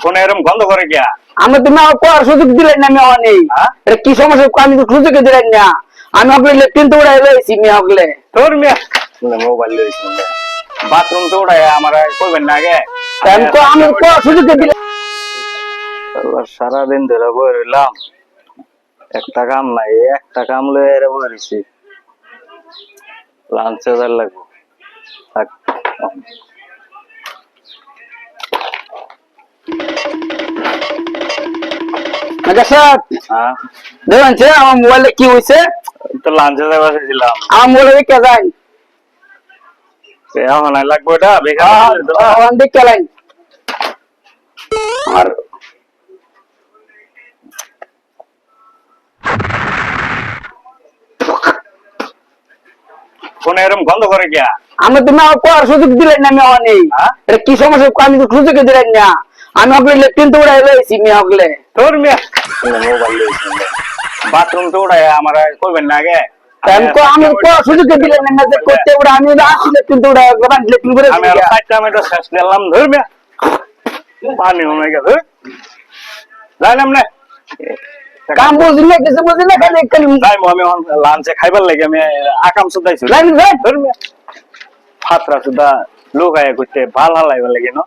ফোনে এরকম গন্ধ করে গিয়া আমি তুমি আমার করার সুযোগ দিলেন না আমি অনেক এটা কি সমস্যা আমি তো সুযোগ দিলেন না আমি আপনার লেফটিন তো উড়াই লইছি মেয়ে হকলে তোর মিয়া মোবাইল লইছি বাথরুম তো উড়াই আমার কইবেন না আগে আমি তো আমি করার সুযোগ দিলেন সারাদিন ধরে বই রইলাম একটা কাম নাই একটা কাম লয়ে বই রইছি লাঞ্চে যার লাগবো থাক। আচ্ছা স্যার হ্যাঁ দেখেন আমার মোবাইলে কি হয়েছে তো লাঞ্চে যাই বসেছিলাম আমার মোবাইলে কে যায় এখন লাগবো এটা বেকার দেখে লাইন আর ফোনে এরকম গন্ধ করে গিয়া আমি তুমি আমার করার সুযোগ দিলেন না আমি অনেক এটা কি সমস্যা আমি তো সুযোগ দিলেন না আমি আপনার লেফটিন তো উড়াই লইছি মেয়ে হকলে তোর মিয়া মোবাইল লইছি বাথরুম তো উড়াই আমার কইবেন না আগে আমি করার সুযোগ দিলেন না যে করতে উড়া আমি আসি লেফটিন তো উড়াই লেফটিন করে আমি আর 5টা মিনিট শেষ করলাম ধর মিয়া পানি হয়ে গেছে যাইলাম না কাম বুঝি না কিছু বুঝি না খালি খালি যাই আমি লাঞ্চে খাইবার লাগে আমি আকাম সুদাইছি লাইন ধর মিয়া ফাতরা সুদা লোক আয়া করতে ভাল হালাইবার লাগে না